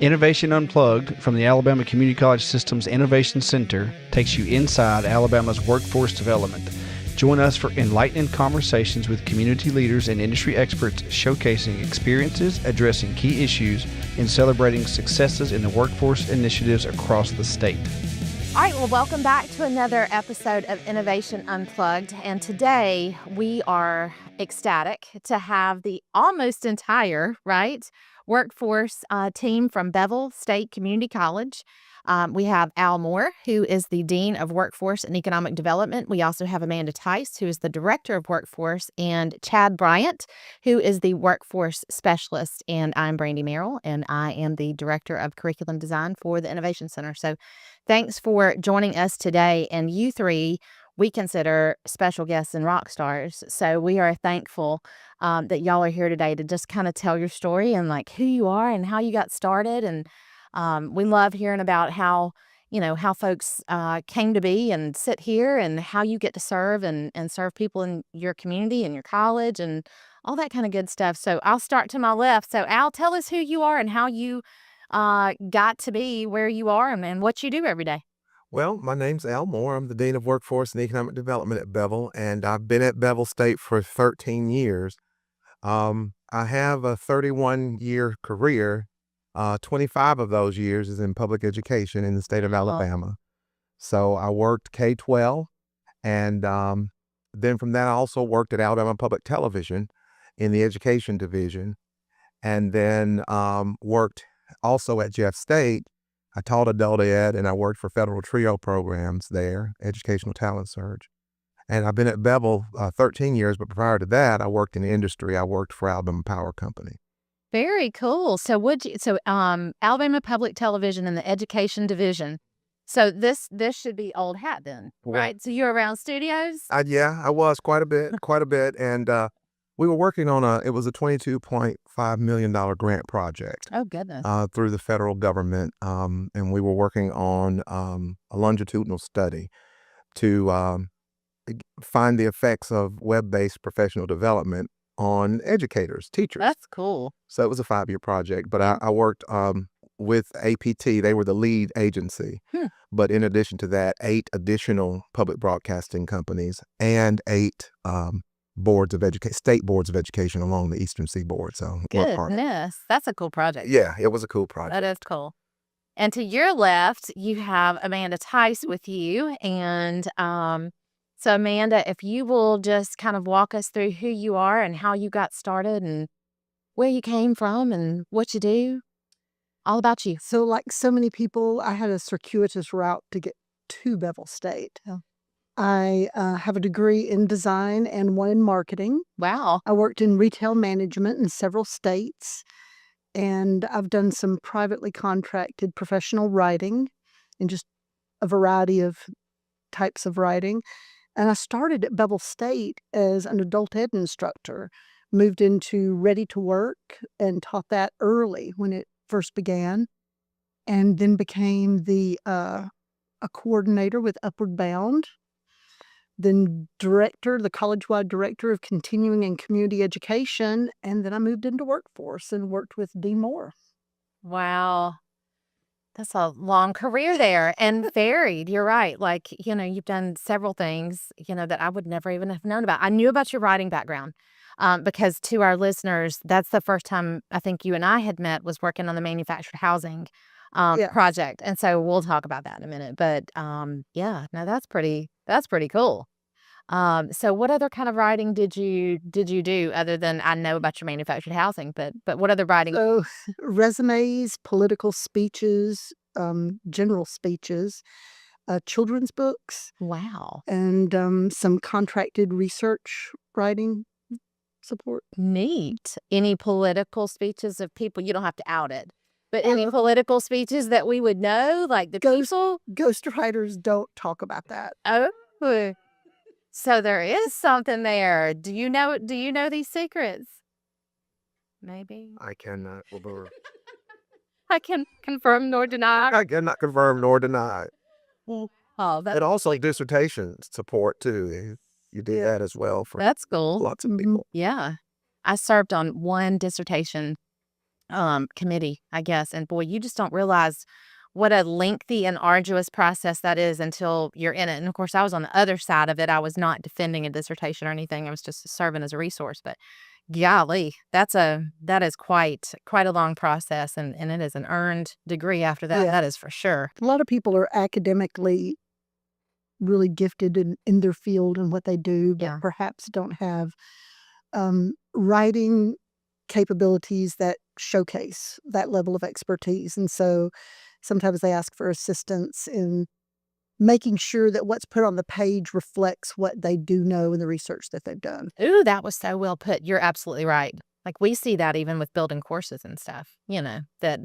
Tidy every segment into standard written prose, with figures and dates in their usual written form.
Innovation Unplugged from the Alabama Community College System's Innovation Center takes you inside Alabama's workforce development. Join us for enlightening conversations with community leaders and industry experts showcasing experiences, addressing key issues, and celebrating successes in the workforce initiatives across the state. All right, well, welcome back to another episode of Innovation Unplugged. And today we are ecstatic to have the almost entire, workforce team from Bevill State Community College. We have Al Moore, who is the Dean of Workforce and Economic Development. We also have Amanda Tice, who is the Director of Workforce, and Chad Bryant, who is the Workforce Specialist. And I'm Brandi Merrill, and I am the Director of Curriculum Design for the Innovation Center. So thanks for joining us today. And you three, we consider special guests and rock stars. So we are thankful that y'all are here today to just kind of tell your story and like who you are and how you got started. And we love hearing about how folks came to be and sit here and how you get to serve and serve people in your community and your college and all that kind of good stuff. So I'll start to my left. So Al, tell us who you are and how you got to be where you are and what you do every day. Well, my name's Al Moore. I'm the Dean of Workforce and Economic Development at Bevill, and I've been at Bevill State for 13 years. I have a 31-year career. 25 of those years is in public education in the state of Alabama. So I worked K-12, and then from that I also worked at Alabama Public Television in the education division, and then worked also at Jeff State. I taught adult ed, and I worked for federal TRIO programs there, Educational Talent Surge. And I've been at Bevill 13 years, but prior to that, I worked in the industry. I worked for Alabama Power Company. Very cool. So Alabama Public Television in the education division. So this should be old hat then, right? So you're around studios? Yeah, I was quite a bit. And we were working on it was a $22.5 million grant project. Oh, goodness. Through the federal government. And we were working on a longitudinal study to find the effects of web-based professional development on educators, teachers. That's cool. So it was a 5-year project, but I worked with APT. They were the lead agency. But in addition to that, 8 additional public broadcasting companies and 8 state boards of education along the Eastern Seaboard. So goodness, that's a cool project. Yeah, it was a cool project. That is cool. And to your left, you have Amanda Tice with you. And so Amanda, if you will just kind of walk us through who you are and how you got started and where you came from and what you do, all about you. So like so many people, I had a circuitous route to get to Bevill State. I have a degree in design and one in marketing. Wow. I worked in retail management in several states, and I've done some privately contracted professional writing in just a variety of types of writing. And I started at Bevill State as an adult ed instructor, moved into Ready to Work and taught that early when it first began, and then became a coordinator with Upward Bound, then the college-wide director of continuing and community education, and then I moved into workforce and worked with D. Moore. Wow. That's a long career there and varied. You're right. Like, you've done several things, that I would never even have known about. I knew about your writing background because to our listeners, that's the first time I think you and I had met was working on the manufactured housing project. And so we'll talk about that in a minute. But that's pretty cool. So what other kind of writing did you do other than I know about your manufactured housing, but what other writing? So resumes, political speeches, general speeches, children's books. Wow. And some contracted research writing support. Neat. Any political speeches of people, you don't have to out it, but any political speeches that we would know, like the people? Ghostwriters don't talk about that. Oh. So there is something there. Do you know these secrets? Maybe. I cannot. I can confirm nor deny. I cannot confirm nor deny. And also dissertation support too. You do that as well for that's cool. Lots of people. Yeah. I served on one dissertation committee, I guess. And boy, you just don't realize what a lengthy and arduous process that is until you're in it. And of course, I was on the other side of it. I was not defending a dissertation or anything. I was just serving as a resource. But golly, that is quite a long process, and it is an earned degree after that. Yeah. That is for sure. A lot of people are academically really gifted in their field and what they do, but Yeah. perhaps don't have writing capabilities that showcase that level of expertise. And so sometimes they ask for assistance in making sure that what's put on the page reflects what they do know in the research that they've done. Ooh, that was so well put. You're absolutely right. Like we see that even with building courses and stuff, that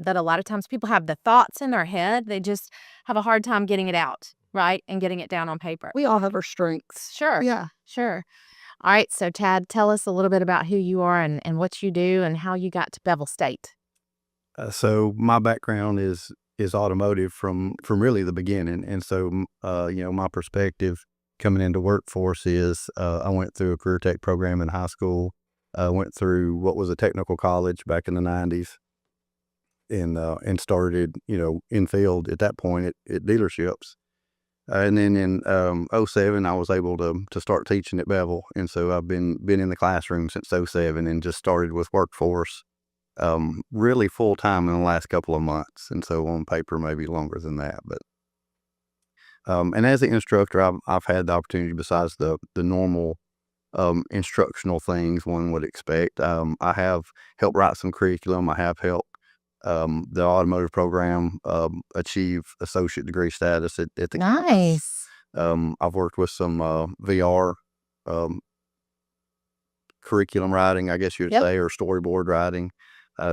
a lot of times people have the thoughts in their head. They just have a hard time getting it out, right? And getting it down on paper. We all have our strengths. Sure. Yeah. Sure. All right. So Chad, tell us a little bit about who you are and what you do and how you got to Bevill State. So my background is automotive from really the beginning, and so my perspective coming into workforce is I went through a career tech program in high school. Went through what was a technical college back in the 90s, and started in field at that point at dealerships. And then in 07, I was able to start teaching at Bevill, and so I've been in the classroom since 07, and just started with workforce really full time in the last couple of months, and so on paper maybe longer than that. But and as an instructor, I've had the opportunity, besides the normal instructional things one would expect. I have helped write some curriculum. I have helped the automotive program achieve associate degree status at the Nice. I've worked with some VR curriculum writing, I guess you'd Yep. say, or storyboard writing.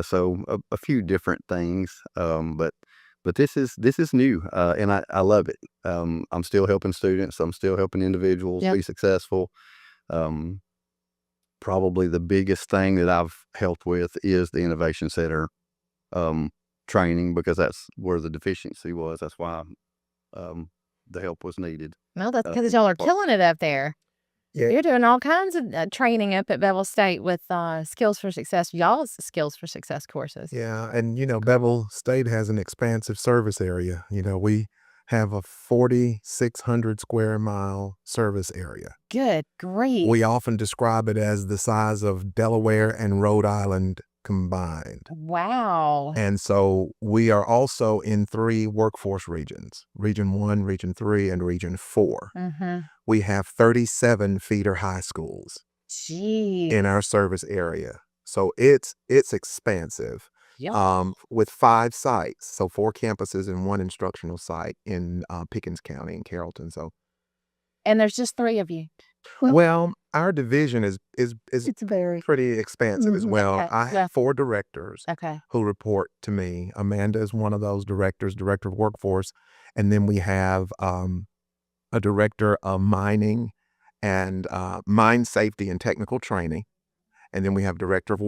So a few different things, but this is new, and I love it. I'm still helping students. I'm still helping individuals Yep. be successful. Probably the biggest thing that I've helped with is the Innovation Center training, because that's where the deficiency was. That's why the help was needed. No, that's because y'all are killing it up there. Yeah. You're doing all kinds of training up at Bevill State with Skills for Success, y'all's Skills for Success courses. Yeah, and Bevill State has an expansive service area. We have a 4,600 square mile service area. Good grief. We often describe it as the size of Delaware and Rhode Island combined. Wow. And so we are also in 3 workforce regions: Region 1, Region 3, and Region 4. Mm-hmm. We have 37 feeder high schools Gee. in our service area. So it's expansive. Yeah. With 5 sites, so 4 campuses and 1 instructional site in Pickens County in Carrollton. So, And there's just 3 of you. well, our division is It's very. pretty expansive as Mhm. well. Okay, I yeah. have 4 directors Okay. who report to me. Amanda is one of those directors, director of workforce, and then we have a director of mining and mine safety and technical training, and then we have director of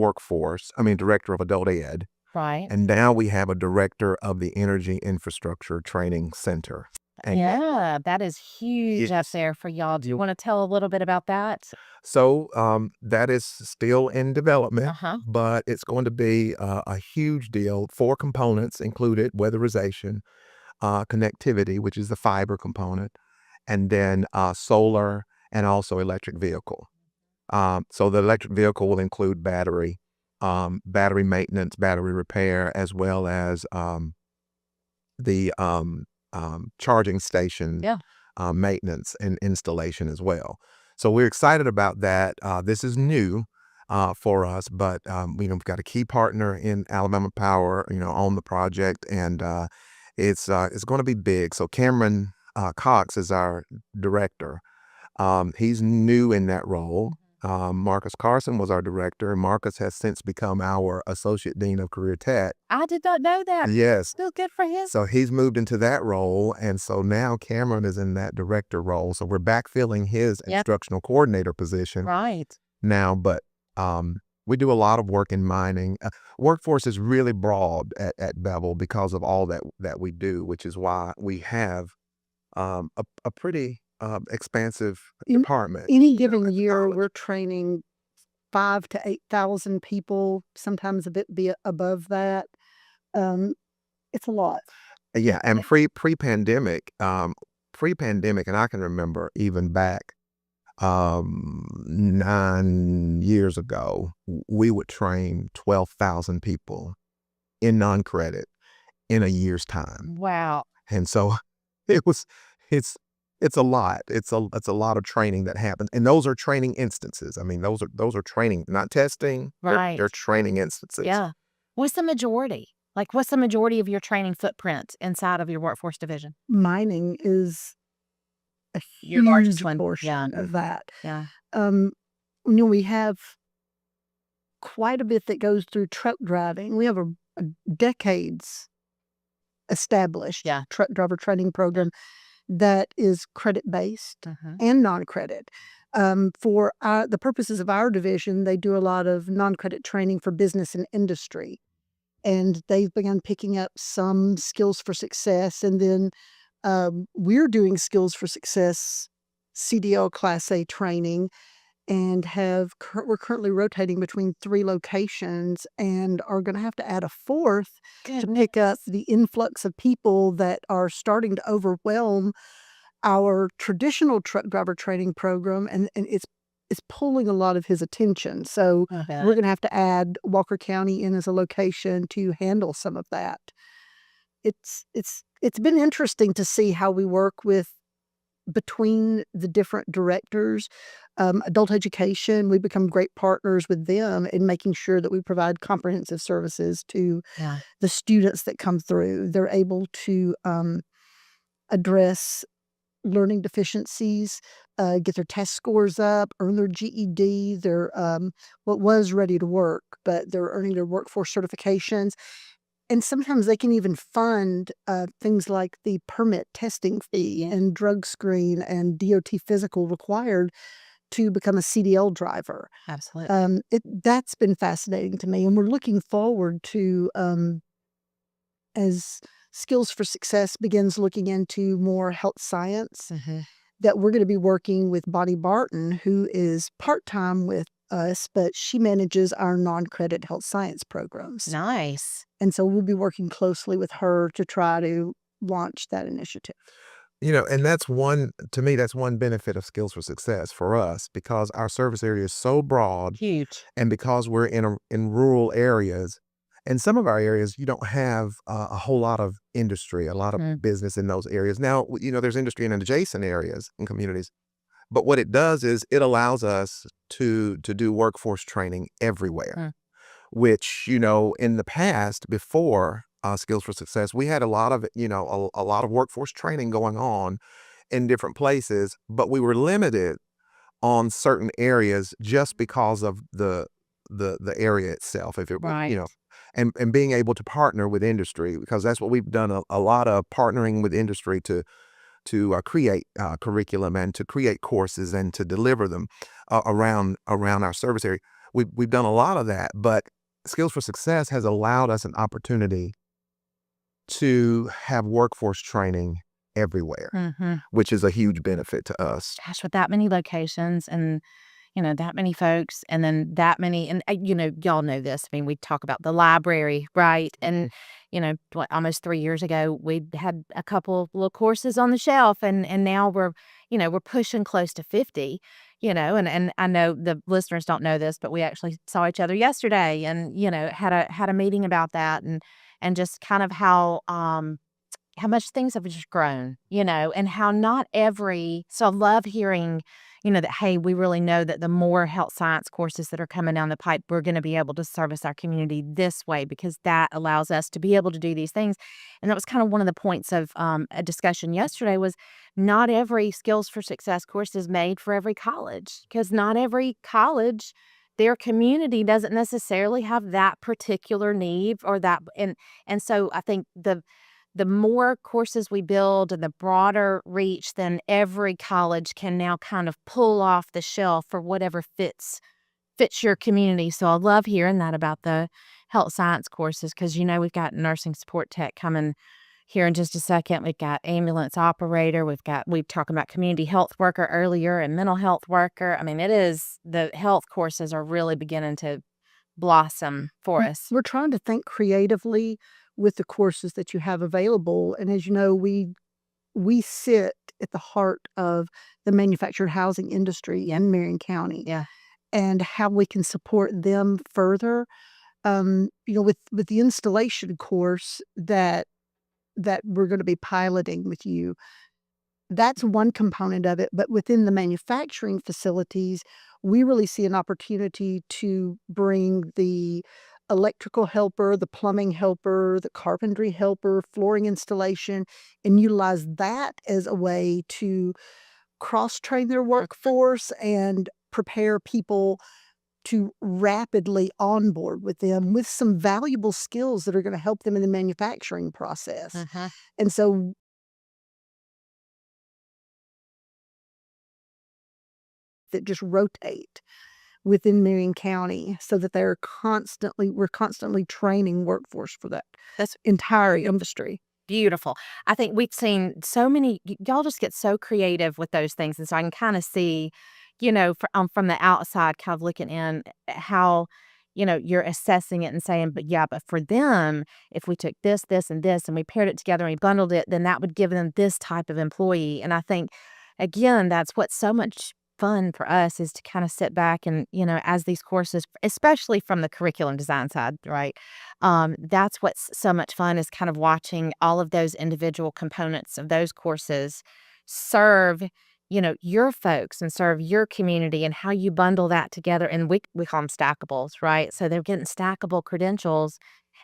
director of adult ed. Right. And now we have a director of the Energy Infrastructure Training Center. And Yeah, that is huge up Yes. there for y'all. Do you want to tell a little bit about that? so that is still in development, Uh-huh. but it's going to be a huge deal. 4 components included: weatherization, connectivity, which is the fiber component, and then solar, and also electric vehicle. So the electric vehicle will include battery maintenance, battery repair, as well as the charging station Yeah. maintenance and installation as well. So we're excited about that. This is new for us, but we've got a key partner in Alabama Power, on the project, and it's going to be big. So Cameron Cox is our director. He's new in that role. Marcus Carson was our director, and Marcus has since become our associate dean of career tech. I did not know that. Yes. Still good for him. So he's moved into that role, and so now Cameron is in that director role. So we're backfilling his Yep. instructional coordinator position Right. now, but we do a lot of work in mining. Workforce is really broad at Bevill because of all that we do, which is why we have a pretty expansive In- department. Any given year, we're training 5 to 8,000 people, sometimes a bit above that. It's a lot. Yeah, and pre-pandemic, and I can remember even back 9 years ago, we would train 12,000 people in non-credit in a year's time. Wow. And so it was it's it's a lot. It's a lot of training that happens. And those are training instances. I mean, those are training, not testing. Right. They're training instances. Yeah. What's the majority? Like, what's the majority of your training footprint inside of your workforce division? Mining is a Your largest huge one. portion Yeah. of that. Yeah. We have quite a bit that goes through truck driving. We have a decades established Yeah. truck driver training program that is credit-based and non-credit. For the purposes of our division, they do a lot of non-credit training for business and industry. And they've begun picking up some skills for success. And then we're doing skills for success CDL Class A training, and we're currently rotating between 3 locations and are going to have to add a 4th to pick up the influx of people that are starting to overwhelm our traditional truck driver training program, and it's pulling a lot of his attention. So we're going to have to add Walker County in as a location to handle some of that. It's been interesting to see how we work between the different directors. Adult education, we become great partners with them in making sure that we provide comprehensive services to the students that come through. They're able to address learning deficiencies, get their test scores up, earn their GED. They're what was ready to work, but they're earning their workforce certifications. And sometimes they can even fund things like the permit testing fee and drug screen and DOT physical required to become a CDL driver. Absolutely. That's been fascinating to me. And we're looking forward to, as Skills for Success begins looking into more health science, that we're going to be working with Bonnie Barton, who is part-time with us, but she manages our non-credit health science programs. Nice. And so we'll be working closely with her to try to launch that initiative. And that's one benefit of Skills for Success for us, because our service area is so broad, Huge. and because we're in rural areas. In some of our areas, you don't have a whole lot of industry, a lot of business in those areas. Now, there's industry in adjacent areas and communities. But what it does is it allows us to do workforce training everywhere, which, in the past, before Skills for Success, we had a lot of workforce training going on in different places, but we were limited on certain areas just because of the area itself. If it Right. And being able to partner with industry, because that's what we've done, a lot of partnering with industry to create curriculum and to create courses and to deliver them around our service area. We've done a lot of that, but Skills for Success has allowed us an opportunity to have workforce training everywhere, which is a huge benefit to us. Gosh, with that many locations and that many folks, and then that many, and y'all know this. I mean, we talk about the library, right? And almost 3 years ago, we had a couple little courses on the shelf, and now we're pushing close to 50. And I know the listeners don't know this, but we actually saw each other yesterday, and had a meeting about that, and just kind of how much things have just grown, and how not every. So I love hearing, that, hey, we really know that the more health science courses that are coming down the pipe, we're going to be able to service our community this way, because that allows us to be able to do these things. And that was kind of one of the points of a discussion yesterday, was not every Skills for Success course is made for every college, because not every college, their community doesn't necessarily have that particular need or that. And so I think the more courses we build and the broader reach, then every college can now kind of pull off the shelf for whatever fits your community. So I love hearing that about the health science courses, because we've got nursing support tech coming here in just a second. We've got ambulance operator. We've talked about community health worker earlier and mental health worker. I mean, the health courses are really beginning to blossom for us. We're trying to think creatively with the courses that you have available. And as you know, we sit at the heart of the manufactured housing industry in Marion County. Yeah. And how we can support them further. With the installation course that we're going to be piloting with you, that's one component of it. But within the manufacturing facilities, we really see an opportunity to bring the electrical helper, the plumbing helper, the carpentry helper, flooring installation, and utilize that as a way to cross-train their workforce and prepare people to rapidly onboard with them with some valuable skills that are going to help them in the manufacturing process. And so that just rotate within Marion County so that we're constantly training workforce for that's entire industry. Beautiful. I think we've seen so many, y'all just get so creative with those things. And so I can kind of see, from the outside, kind of looking in how, you're assessing it and saying, but for them, if we took this, this, and this, and we paired it together and we bundled it, then that would give them this type of employee. And I think, again, that's what's so much fun for us is to kind of sit back and, as these courses, especially from the curriculum design side, right? That's what's so much fun is kind of watching all of those individual components of those courses serve, your folks and serve your community and how you bundle that together. And we call them stackables, right? So they're getting stackable credentials.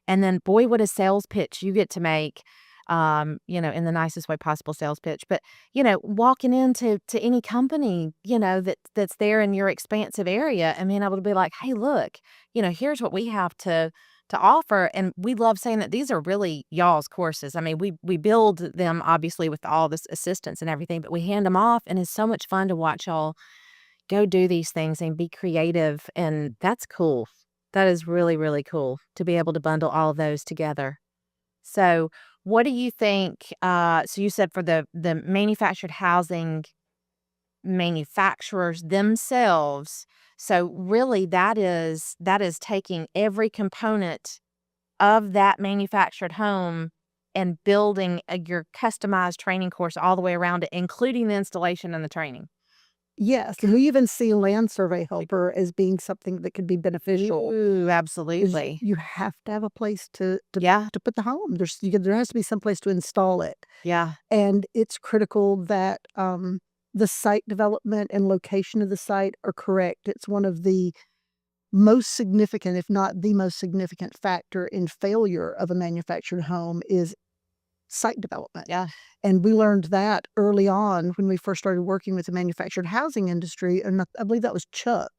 And then, boy, what a sales pitch you get to make. In the nicest way possible sales pitch, but, walking into any company, that's there in your expansive area and being able to be like, hey, look, here's what we have to offer. And we love saying that these are really y'all's courses. I mean, we build them obviously with all this assistance and everything, but we hand them off and it's so much fun to watch y'all go do these things and be creative. And that's cool. That is really, really cool to be able to bundle all of those together. So what do you think? So you said for the manufactured housing manufacturers themselves. So really that is taking every component of that manufactured home and building your customized training course all the way around it, including the installation and the training. Yes, and we even see land survey helper as being something that could be beneficial. Ooh, absolutely. You have to have a place to put the home. There has to be some place to install it. Yeah. And it's critical that the site development and location of the site are correct. It's one of the most significant, if not the most significant factor in failure of a manufactured home is site development. Yeah. And we learned that early on when we first started working with the manufactured housing industry. And I believe that was Chuck.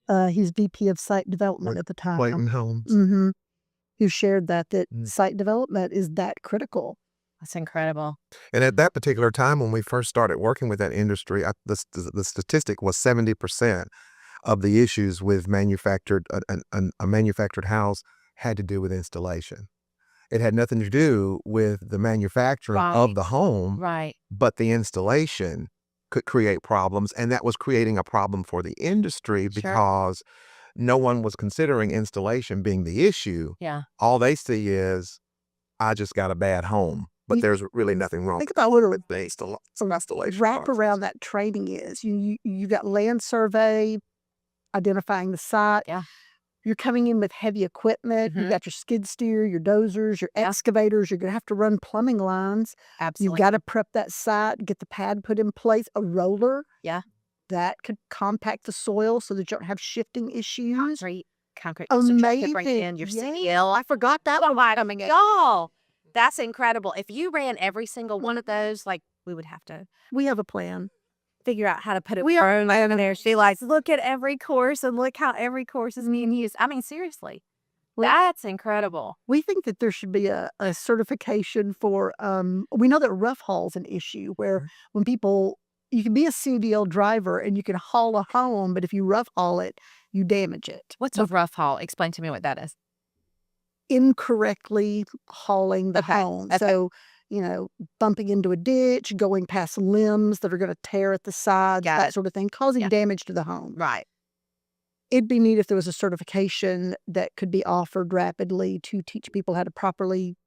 He's VP of site development at the time. Clayton Homes. Mm-hmm. Who shared that site development is that critical. That's incredible. And at that particular time when we first started working with that industry, the statistic was 70% of the issues with a manufactured house had to do with installation. It had nothing to do with the manufacturing of the home, right? But the installation could create problems, and that was creating a problem for the industry because no one was considering installation being the issue. Yeah. All they see is, I just got a bad home, but there's really nothing wrong. Think about what the installation wrap around that training is. You got land survey, identifying the site. Yeah. You're coming in with heavy equipment. You got your skid steer, your dozers, your excavators. You're going to have to run plumbing lines. Absolutely. You've got to prep that site, get the pad put in place, a roller. Yeah. That could compact the soil so that you don't have shifting issues. Concrete. Amazing. Bring in your CDL. I forgot that one. Y'all, that's incredible. If you ran every single one of those, we would have to. We have a plan. Figure out how to put it in there. She look at every course and look how every course is being used. I mean, seriously, that's incredible. We think that there should be a certification for, we know that rough haul is an issue where when you can be a CDL driver and you can haul a home, but if you rough haul it, you damage it. What's a rough haul? Explain to me what that is. Incorrectly hauling the home. Okay. So bumping into a ditch, going past limbs that are going to tear at the sides, Got that it. sort of thing, causing Yeah. damage to the home. Right. It'd be neat if there was a certification that could be offered rapidly to teach people how to properly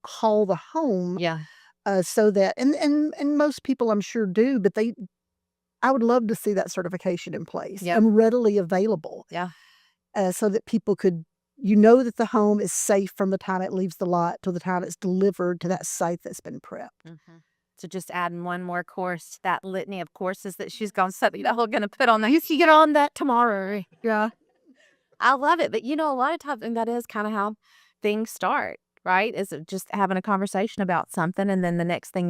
haul the home, Yeah. so that and most people I'm sure do, but I would love to see that certification in place Yep. and readily available, Yeah. so that people could that the home is safe from the time it leaves the lot till the time it's delivered to that site that's been prepped. So just adding one more course to that litany of courses that she's going to put on there. You get on that tomorrow. Yeah. I love it. But a lot of times, and that is kind of how things start, right? Is it just having a conversation about something, and then the next thing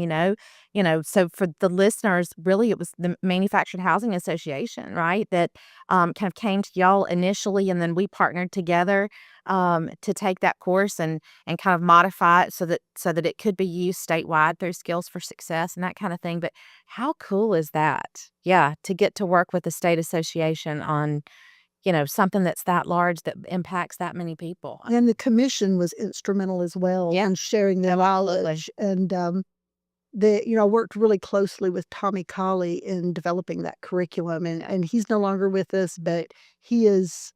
so for the listeners, really, it was the Manufactured Housing Association, right? That kind of came to y'all initially, and then we partnered together to take that course and kind of modify it so that it could be used statewide through Skills for Success and that kind of thing. But how cool is that? Yeah, to get to work with the state association on something that's that large that impacts that many people. And the commission was instrumental as well in sharing their knowledge. And I worked really closely with Tommy Colley in developing that curriculum, and he's no longer with us, but he was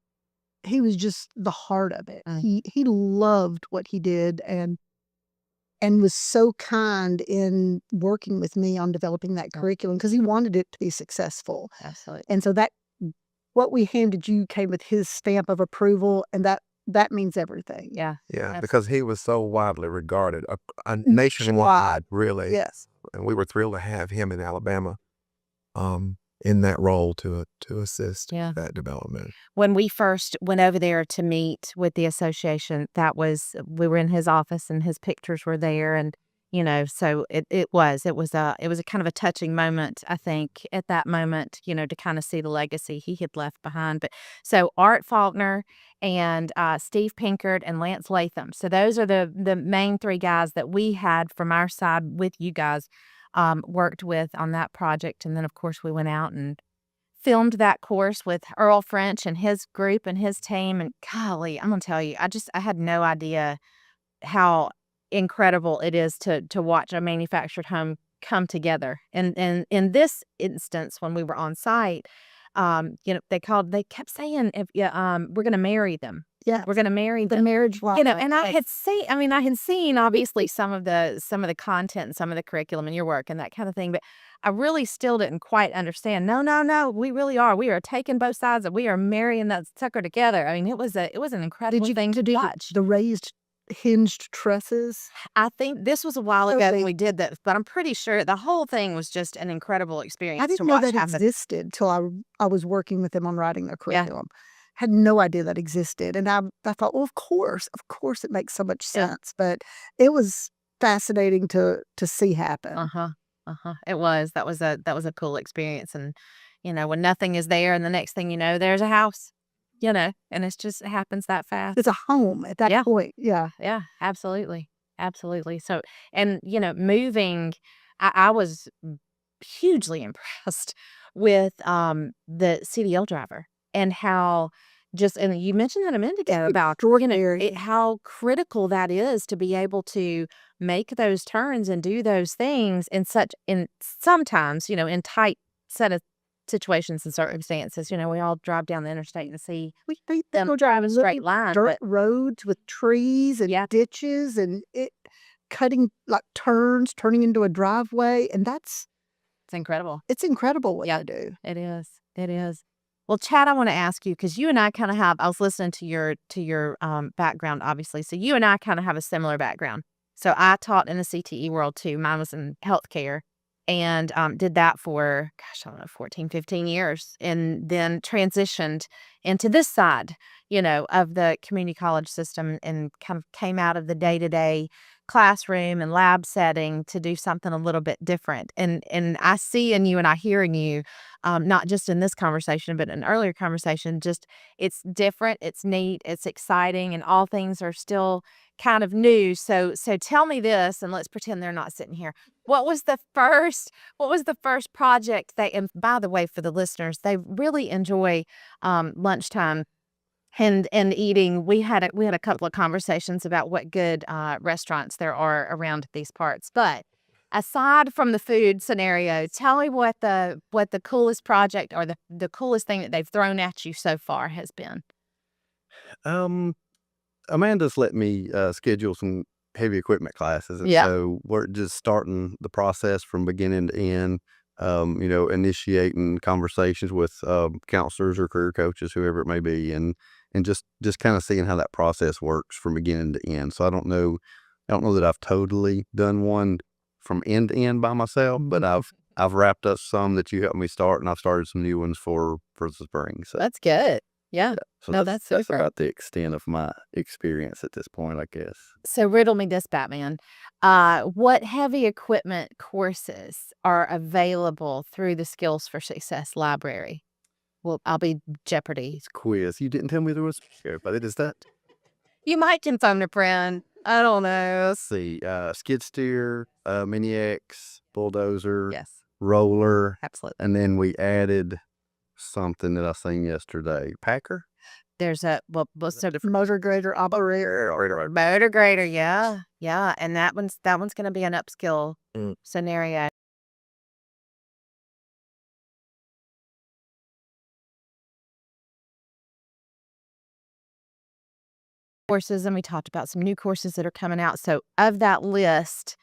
just the heart of it. He loved what he did and was so kind in working with me on developing that curriculum because he wanted it to be successful. Absolutely. And so what we handed you came with his stamp of approval, and that means everything. Yeah. Yeah, because he was so widely regarded, nationwide, really. Yes. And we were thrilled to have him in Alabama, in that role to assist that development. When we first went over there to meet with the association, we were in his office and his pictures were there, and so it was a kind of a touching moment, I think, at that moment, to kind of see the legacy he had left behind. But so Art Faulkner and Steve Pinkard and Lance Latham. So those are the main three guys that we had from our side with you guys worked with on that project. And then, of course, we went out and filmed that course with Earl French and his group and his team. And golly, I'm going to tell you, I had no idea how incredible it is to watch a manufactured home come together. And in this instance, when we were on site, they kept saying, if we're going to marry them. Yeah, we're going to marry the them. marriage law. And I had seen obviously some of the content and some of the curriculum in your work and that kind of thing, but I really still didn't quite understand. No, we really are. We are taking both sides and we are marrying that sucker together. I mean, it was an incredible thing to watch. The raised hinged trusses. I think this was a while ago when we did that, but I'm pretty sure the whole thing was just an incredible experience. I didn't know that existed till I was working with them on writing their curriculum. Had no idea that existed, and I thought, well, of course, it makes so much sense. But it was fascinating to see happen. It was. That was a cool experience, and when nothing is there, and the next thing you know, there's a house. And it happens that fast. It's a home at that point. Yeah. Yeah, absolutely. So, and, moving, I was hugely impressed with the CDL driver and how and you mentioned that a minute ago about how critical that is to be able to make those turns and do those things sometimes, in tight set of situations and circumstances. We all drive down the interstate and see them drive a straight line. Dirt roads with trees and ditches and it cutting like turning into a driveway. And it's incredible. It's incredible what you do. It is. Well, Chad, I want to ask you, because you and I kind of I was listening to your background, obviously. So you and I kind of have a similar background. So I taught in the CTE world too. Mine was in healthcare. And did that for, 14, 15 years, and then transitioned into this side, of the community college system and kind of came out of the day-to-day classroom and lab setting to do something a little bit different. And I see in you and I hear in you, not just in this conversation, but in an earlier conversation, just it's different, it's neat, it's exciting, and all things are still kind of new. So tell me this, and let's pretend they're not sitting here. What was the first project and by the way, for the listeners, they really enjoy lunchtime and eating. We had a couple of conversations about what good restaurants there are around these parts. But aside from the food scenario, tell me what the coolest project or the coolest thing that they've thrown at you so far has been. Um, Amanda's let me schedule some heavy equipment classes, and Yeah. so we're just starting the process from beginning to end. Initiating conversations with counselors or career coaches, whoever it may be, and just kind of seeing how that process works from beginning to end. So I don't know that I've totally done one from end to end by myself, but I've wrapped up some that you helped me start, and I've started some new ones for the spring. So That's good. Yeah. so No, that's that's super. about the extent of my experience at this point, I guess. So riddle me this, Batman. What heavy equipment courses are available through the Skills for Success library? Well, I'll be Jeopardy. Quiz. You didn't tell me there was but it is that. You might confirm a friend. I don't know. Let's see. Skid steer, Mini X, bulldozer, Yes, roller, absolutely. and then we added something that I seen yesterday. Packer? There's a so the Motor grader operator. motor grader. Yeah, yeah, and that one's going to be an upskill scenario. Courses, and we talked about some new courses that are coming out. So, of that list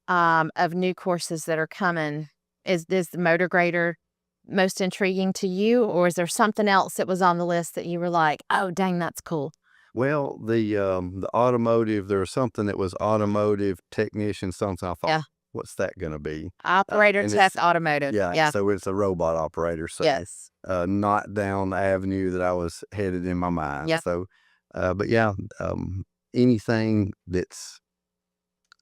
of new courses that are coming, is the motor grader most intriguing to you, or is there something else that was on the list that you were like, "Oh, dang, that's cool"? Well, the automotive, there was something that was automotive technician, something. I thought, Yeah. what's that going to be? Operator and test it's- automotive. Yeah, Yeah. so it's a robot operator. So Yes. not down the avenue that I was headed in my mind. Yeah. So, but yeah, anything that's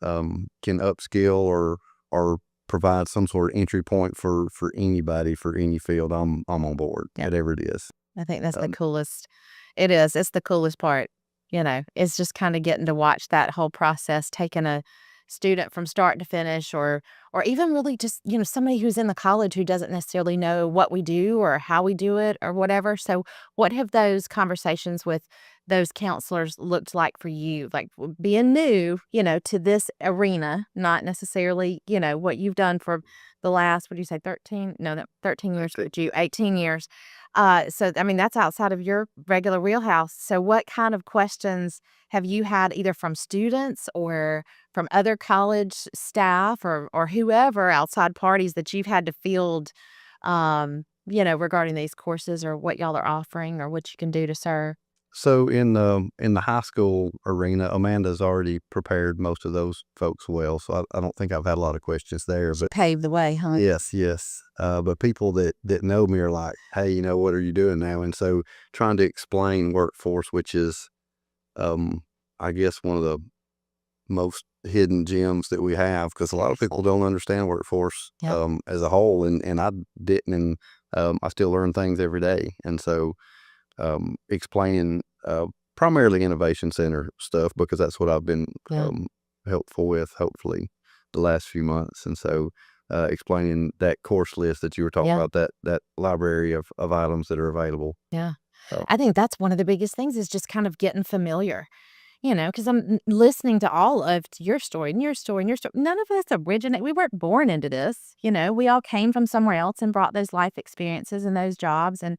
can upskill or provide some sort of entry point for anybody for any field, I'm on board. Yeah. Whatever it is. I think that's the coolest. It is. It's the coolest part. It's just kind of getting to watch that whole process, taking a student from start to finish, or even really just, somebody who's in the college who doesn't necessarily know what we do or how we do it or whatever. So what have those conversations with those counselors looked like for you? Like being new, to this arena, not necessarily, what you've done for the last, what do you say, 13? No, that 13 years, but you 18 years. So, I mean, that's outside of your regular wheelhouse. So what kind of questions have you had either from students or from other college staff or whoever, outside parties that you've had to field, regarding these courses or what y'all are offering or what you can do to serve? So in the high school arena, Amanda's already prepared most of those folks well. So I don't think I've had a lot of questions there. But Pave the way, huh? yes. But people that know me are like, hey, what are you doing now? And so trying to explain workforce, which is, I guess, one of the most hidden gems that we have, because a lot of people don't understand workforce as a whole, and I didn't, and I still learn things every day. And so explaining primarily innovation center stuff, because that's what I've been helpful with, hopefully, the last few months. And so explaining that course list that you were talking about, that library of items that are available. Yeah. So. I think that's one of the biggest things is just kind of getting familiar, because I'm listening to all of your story and your story and your story. None of us we weren't born into this. We all came from somewhere else and brought those life experiences and those jobs and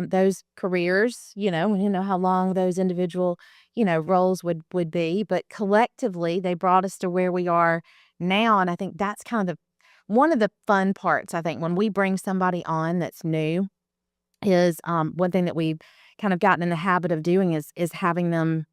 those careers, we didn't know how long those individual, roles would be, but collectively they brought us to where we are now. And I think that's kind of one of the fun parts, I think, when we bring somebody on that's new is one thing that we've kind of gotten in the habit of doing is having them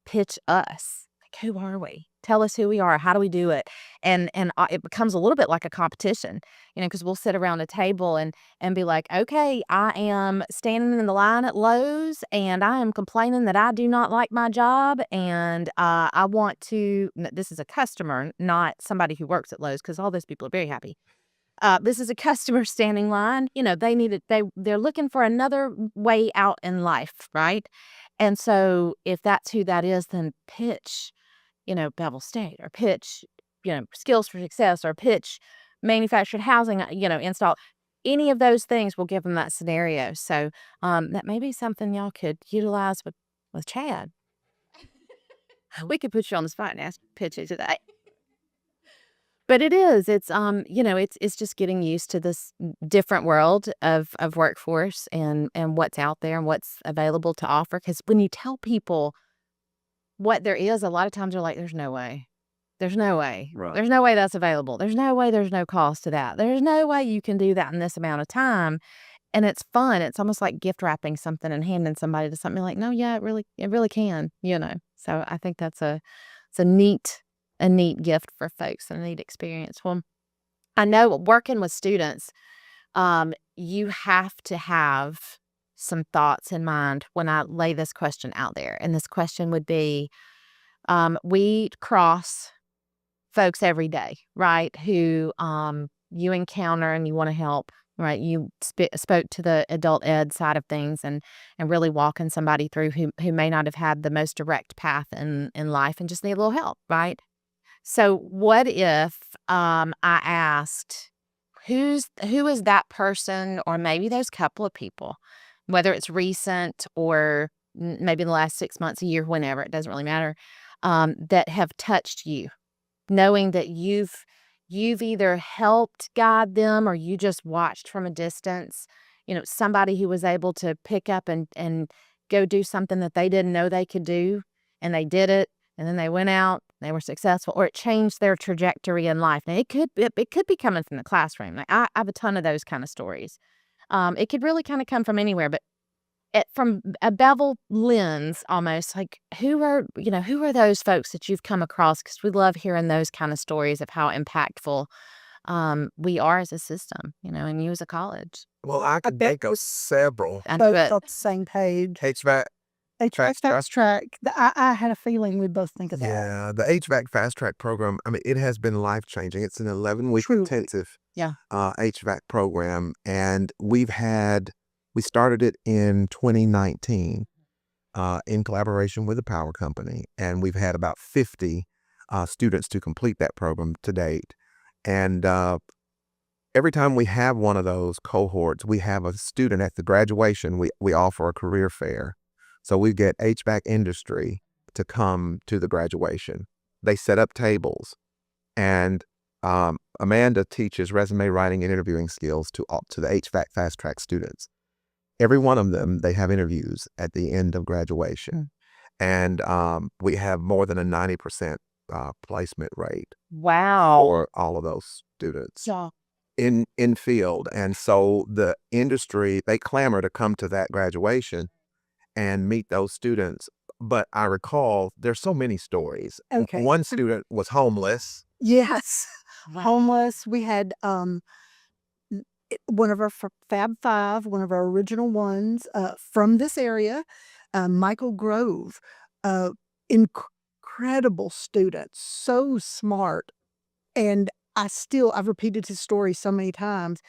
pitch us. Like, who are we? Tell us who we are. How do we do it? And it becomes a little bit like a competition, because we'll sit around a table and be like, okay, I am standing in the line at Lowe's and I am complaining that I do not like my job. And I want to, this is a customer, not somebody who works at Lowe's, because all those people are very happy. This is a customer standing line. They're looking for another way out in life, right? And so if that's who that is, then pitch, Bevill State, or pitch, Skills for Success, or pitch manufactured housing, install. any of those things will give them that scenario. So that may be something y'all could utilize with Chad. We could put you on the spot and ask pitch it today. But it is. It's it's just getting used to this different world of workforce and what's out there and what's available to offer. Because when you tell people what there is, a lot of times they're like, "There's no way. There's no way. Right. There's no way that's available. There's no way there's no cost to that. There's no way you can do that in this amount of time." And it's fun. It's almost like gift wrapping something and handing somebody to something like, "No, yeah, it really can." So I think it's a neat gift for folks and a neat experience. Well, I know working with students, you have to have some thoughts in mind when I lay this question out there. And this question would be, we cross folks every day, right? Who you encounter and you want to help, right? You spoke to the adult ed side of things and really walking somebody through who may not have had the most direct path in life and just need a little help, right? So what if I asked, who is that person, or maybe those couple of people, whether it's recent or maybe in the last 6 months, a year, whenever, it doesn't really matter, that have touched you, knowing that you've either helped guide them or you just watched from a distance, somebody who was able to pick up and go do something that they didn't know they could do, and they did it. And then they went out, they were successful, or it changed their trajectory in life. Now, it could be coming from the classroom. Like I have a ton of those kind of stories. It could really kind of come from anywhere, but from a Bevill lens, almost like who are those folks that you've come across? Because we love hearing those kind of stories of how impactful we are as a system, and you as a college. Well, I could think of several. I Both bet. on the same page. HVAC. HVAC Fast Track. I had a feeling we'd both think of that. Yeah, the HVAC Fast Track program, I mean, it has been life-changing. It's an 11-week Truly. intensive Yeah. HVAC program, and we started it in 2019 in collaboration with the power company, and we've had about 50 students to complete that program to date. And every time we have one of those cohorts, we have a student at the graduation, we offer a career fair. So we get HVAC industry to come to the graduation. They set up tables, and Amanda teaches resume writing and interviewing skills to the HVAC Fast Track students. Every one of them, they have interviews at the end of graduation. And we have more than a 90% placement rate Wow. for all of those students Yeah. in field. And so the industry, they clamor to come to that graduation and meet those students. But I recall there's so many stories. Okay. One student was homeless. Yes. Wow. Homeless. We had one of our Fab Five, one of our original ones from this area, Michael Grove, incredible student, so smart. And I've repeated his story so many times,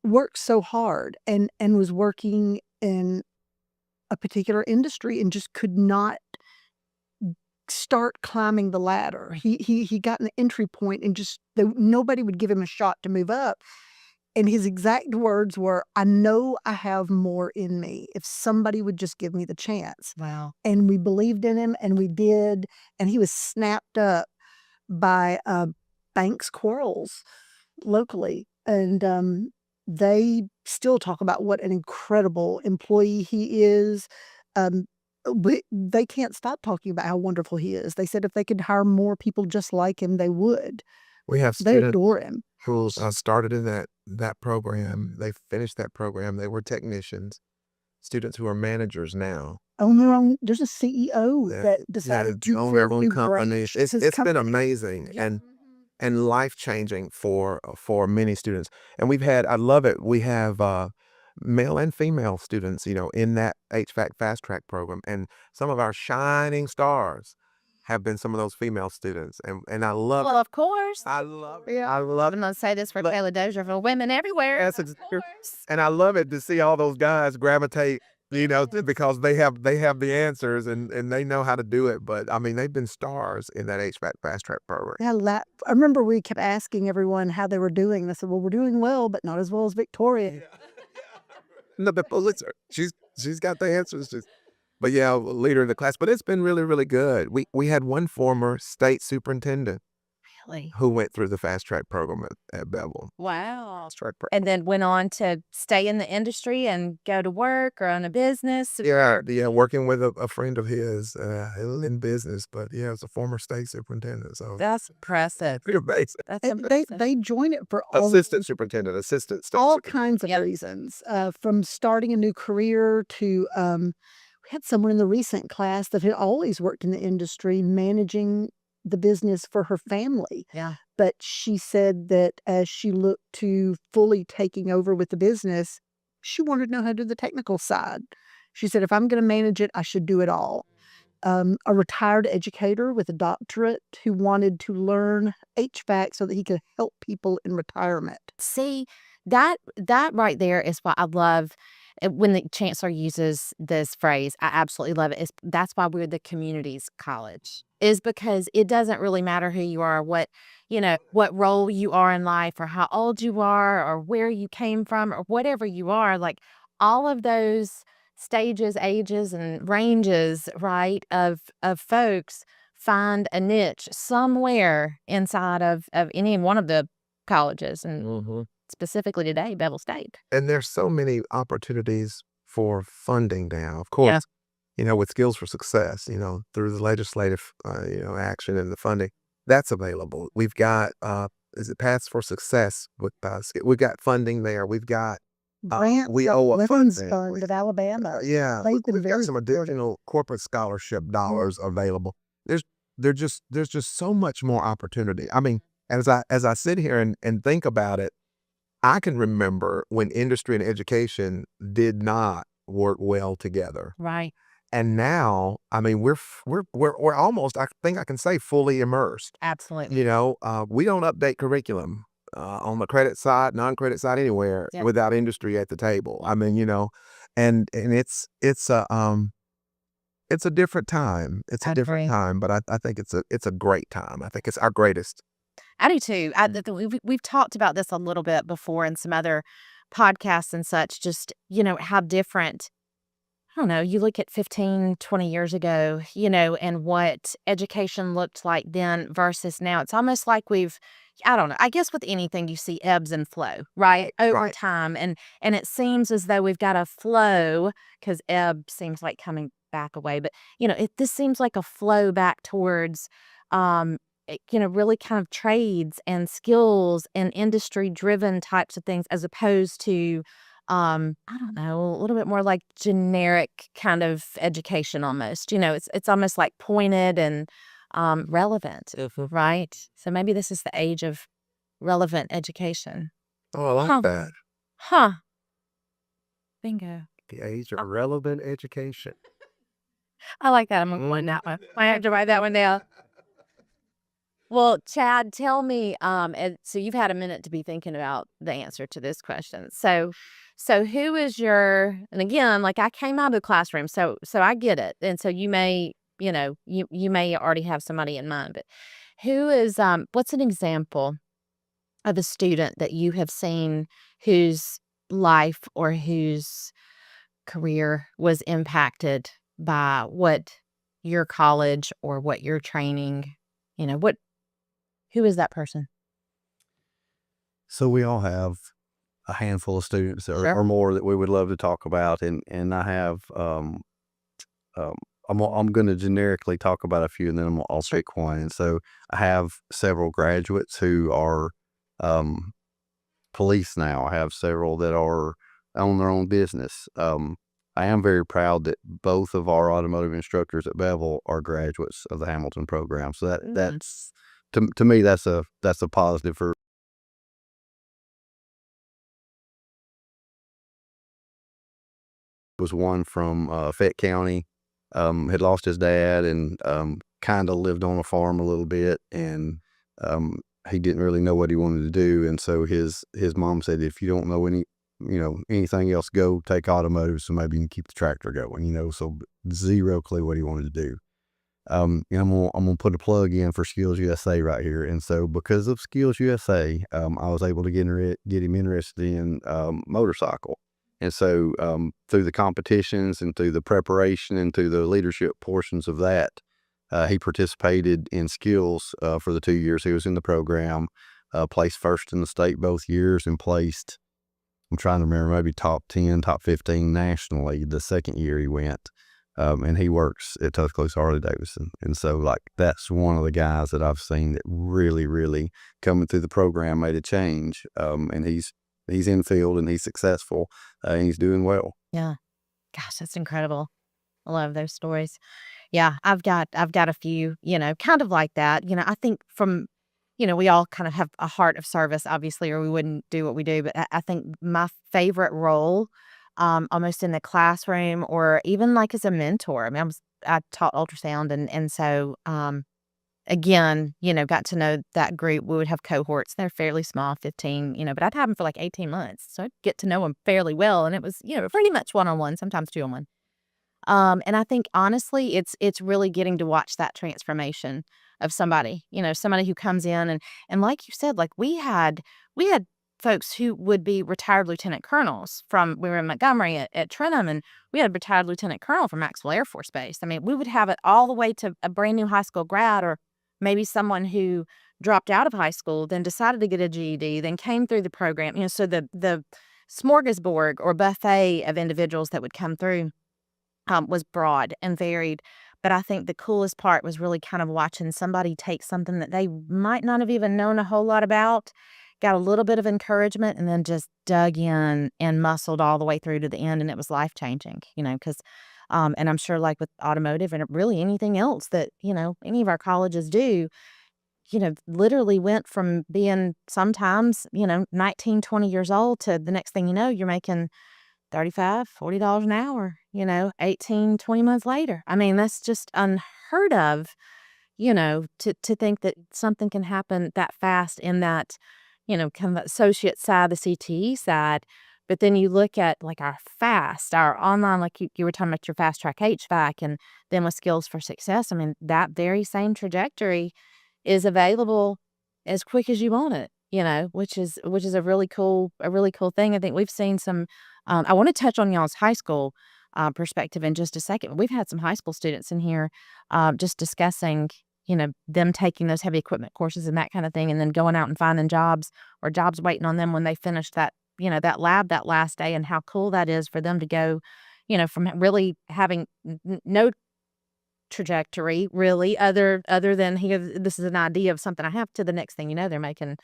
worked so hard and was working in a particular industry and just could not start climbing the ladder. He got an entry point and just nobody would give him a shot to move up. And his exact words were, "I know I have more in me if somebody would just give me the chance." Wow. And we believed in him, and we did. And he was snapped up by bank squirrels locally. And they still talk about what an incredible employee he is. But they can't stop talking about how wonderful he is. They said if they could hire more people just like him, they would. We have They students adore him. who started in that program. They finished that program. They were technicians. Students who are managers now. Own their own. There's a CEO Yeah, that decided to own their create own new companies. branches. His It's been company. amazing Yeah. and life-changing for many students. And I love it. We have male and female students, in that HVAC Fast Track program. And some of our shining stars have been some of those female students. And I love Well, of course. I love it. Yeah. I love I'm going to say this for But- Taylor Dozier, for women everywhere. Yes, Of it's- course. And I love it to see all those guys gravitate because they have the answers and they know how to do it. But I mean, they've been stars in that HVAC fast track program. Yeah, I remember we kept asking everyone how they were doing. They said, "Well, we're doing well, but not as well as Victoria." No, but Pulitzer, she's got the answers. But yeah, leader in the class. But it's been really, really good. We had one former state superintendent Really? who went through the fast track program at Bevill. Wow. Fast track And then went on to stay in the industry and go to work or own a business. Yeah, working with a friend of his in business, but yeah, it's a former state superintendent. So That's impressive. pretty basic. That's And impressive. they join it for all Assistant superintendent, assistant state all superintendent. kinds of Yep. reasons, from starting a new career to we had someone in the recent class that had always worked in the industry managing the business for her family. Yeah. But she said that as she looked to fully taking over with the business, she wanted to know how to do the technical side. She said, if I'm going to manage it, I should do it all. A retired educator with a doctorate who wanted to learn HVAC so that he could help people in retirement. See, that right there is what I love when the chancellor uses this phrase. I absolutely love it. That's why we're the community's college, is because it doesn't really matter who you are, what role you are in life, or how old you are, or where you came from, or whatever you are. Like all of those stages, ages, and ranges, right, of folks find a niche somewhere inside of any one of the colleges, and specifically today, Bevill State. And there's so many opportunities for funding now. Of course, with Skills for Success, through the legislative, action and the funding that's available. We've got, is it Paths for Success? We've got funding there. We've got Grant, we owe a Women's funding. Fund of Alabama. Yeah, They've been we've got very some additional corporate scholarship dollars available. There's just so much more opportunity. I mean, as I sit here and think about it, I can remember when industry and education did not work well together. Right. And now, I mean, we're almost, I think I can say, fully immersed. Absolutely. We don't update curriculum on the credit side, non-credit side, anywhere without industry at the table. I mean, and it's a different time. It's a different time, but I think it's a great time. I think it's our greatest. I do too. We've talked about this a little bit before in some other podcasts and such, just, how different, I don't know, you look at 15, 20 years ago, and what education looked like then versus now. It's almost like I don't know, I guess with anything you see ebbs and flow, right? Over time. And it seems as though we've got a flow, because ebb seems like coming back away. But, this seems like a flow back towards, really kind of trades and skills and industry-driven types of things, as opposed to, I don't know, a little bit more like generic kind of education almost. It's almost like pointed and relevant, right? So maybe this is the age of relevant education. Oh, I like that. Huh. Bingo. The age of relevant education. I like that. I'm going to write that one. I have to write that one down. Well, Chad, tell me, so you've had a minute to be thinking about the answer to this question. So who is and again, like I came out of the classroom, so I get it. And so you may, you may already have somebody in mind, but who is, what's an example of a student that you have seen whose life or whose career was impacted by what your college or what your training, who is that person? So we all have a handful of students or more that we would love to talk about, and I have I'm going to generically talk about a few, and then I'll pick one. And so I have several graduates who are police now. I have several that are on their own business. I am very proud that both of our automotive instructors at Bevill are graduates of the Hamilton program. So that's to me that's a positive for. Was one from Fayette County, had lost his dad and kind of lived on a farm a little bit, and he didn't really know what he wanted to do, and so his mom said, if you don't know anything else go, take automotive, so maybe you can keep the tractor going, so zero clue what he wanted to do. I'm gonna put a plug in for Skills USA right here. And so because of Skills USA, I was able to get him interested in motorcycle. And so through the competitions and through the preparation and through the leadership portions of that, he participated in Skills for the 2 years he was in the program, placed first in the state both years, and placed, I'm trying to remember, maybe top 10, top 15 nationally the second year he went. And he works at Tuscaloosa Harley-Davidson. And so that's one of the guys that I've seen that really, really coming through the program made a change. And he's in field and he's successful and he's doing well. Yeah. Gosh, that's incredible. I love those stories. Yeah, I've got a few, kind of like that. I think we all kind of have a heart of service, obviously, or we wouldn't do what we do. But I think my favorite role, almost in the classroom or even as a mentor. I mean, I taught ultrasound, and so again, got to know that group. We would have cohorts. They're fairly small, 15, but I'd have them for 18 months, so I'd get to know them fairly well, and it was pretty much one-on-one, sometimes two-on-one. And I think honestly, it's really getting to watch that transformation of somebody, somebody who comes in and like you said, we had folks who would be retired lieutenant colonels we were in Montgomery at Trenton, and we had a retired lieutenant colonel from Maxwell Air Force Base. I mean, we would have it all the way to a brand new high school grad, or maybe someone who dropped out of high school, then decided to get a GED, then came through the program. So the smorgasbord or buffet of individuals that would come through was broad and varied. But I think the coolest part was really kind of watching somebody take something that they might not have even known a whole lot about, got a little bit of encouragement, and then just dug in and muscled all the way through to the end. And it was life-changing, because, and I'm sure with automotive and really anything else that, any of our colleges do, literally went from being sometimes, 19, 20 years old to the next thing you know, you're making $35, $40 an hour, 18, 20 months later. I mean, that's just unheard of, to think that something can happen that fast in that, kind of associate side, the CTE side. But then you look at our online, you were talking about your fast track HVAC, and then with Skills for Success. I mean, that very same trajectory is available as quick as you want it, which is a really cool thing. I think we've seen some, I want to touch on y'all's high school perspective in just a second. We've had some high school students in here just discussing, them taking those heavy equipment courses and that kind of thing, and then going out and finding jobs or jobs waiting on them when they finish that, that lab that last day, and how cool that is for them to go, from really having no trajectory really other than here, this is an idea of something I have, to the next thing they're making,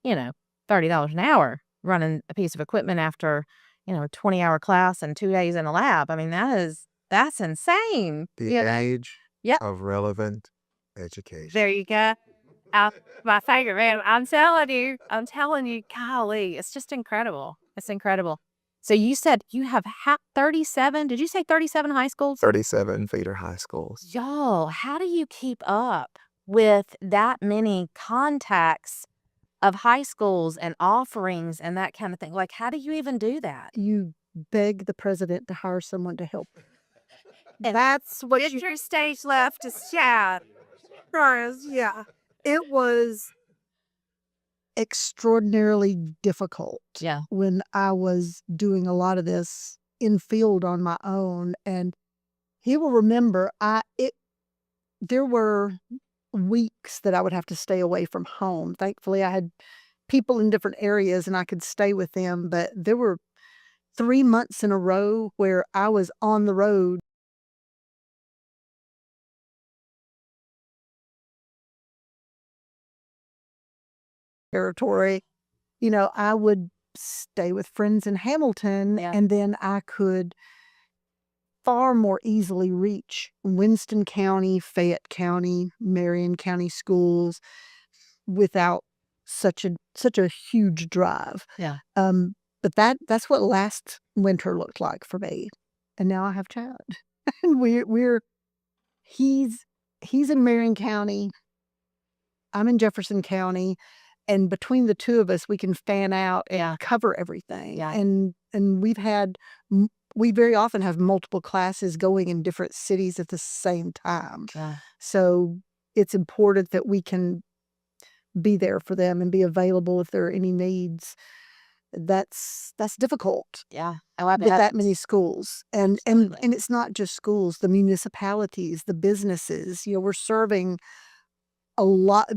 $30 an hour running a piece of equipment after, a 20-hour class and 2 days in a lab. I mean, that's insane. The age Yep. of relevant education. There you go. My favorite, man. I'm telling you, golly, it's just incredible. It's incredible. So you said you have 37, did you say 37 high schools? 37 feeder high schools. Y'all, how do you keep up with that many contacts of high schools and offerings and that kind of thing? How do you even do that? You beg the president to hire someone to help. That's what your stage left is Chad. Yeah. It was extraordinarily difficult when I was doing a lot of this in field on my own. And he will remember there were weeks that I would have to stay away from home. Thankfully, I had people in different areas and I could stay with them. But there were 3 months in a row where I was on the road. Territory. I would stay with friends in Hamilton, and then I could far more easily reach Winston County, Fayette County, Marion County schools without such a huge drive. Yeah. But that's what last winter looked like for me. And now I have Chad. And he's in Marion County. I'm in Jefferson County. And between the two of us, we can fan out and Yeah. cover everything. Yeah. And we very often have multiple classes going in different cities at the same time. Yeah. So it's important that we can be there for them and be available if there are any needs. That's difficult Yeah. Oh, I with bet. that many schools. And Absolutely. it's not just schools, the municipalities, the businesses. We're serving a lot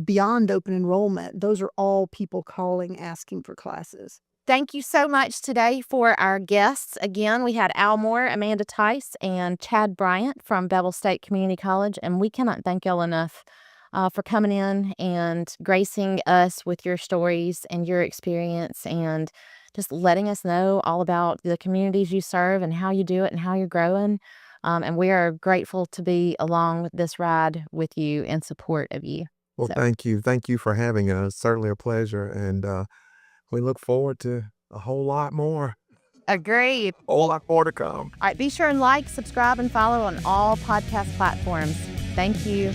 beyond open enrollment. Those are all people calling, asking for classes. Thank you so much today for our guests. Again, we had Al Moore, Amanda Tice, and Chad Bryant from Bevill State Community College. And we cannot thank y'all enough for coming in and gracing us with your stories and your experience and just letting us know all about the communities you serve and how you do it and how you're growing. And we are grateful to be along with this ride with you in support of you. Well, So- thank you. Thank you for having us. Certainly a pleasure. And we look forward to a whole lot more. Agreed. A whole lot more to come. All right, be sure and like, subscribe, and follow on all podcast platforms. Thank you.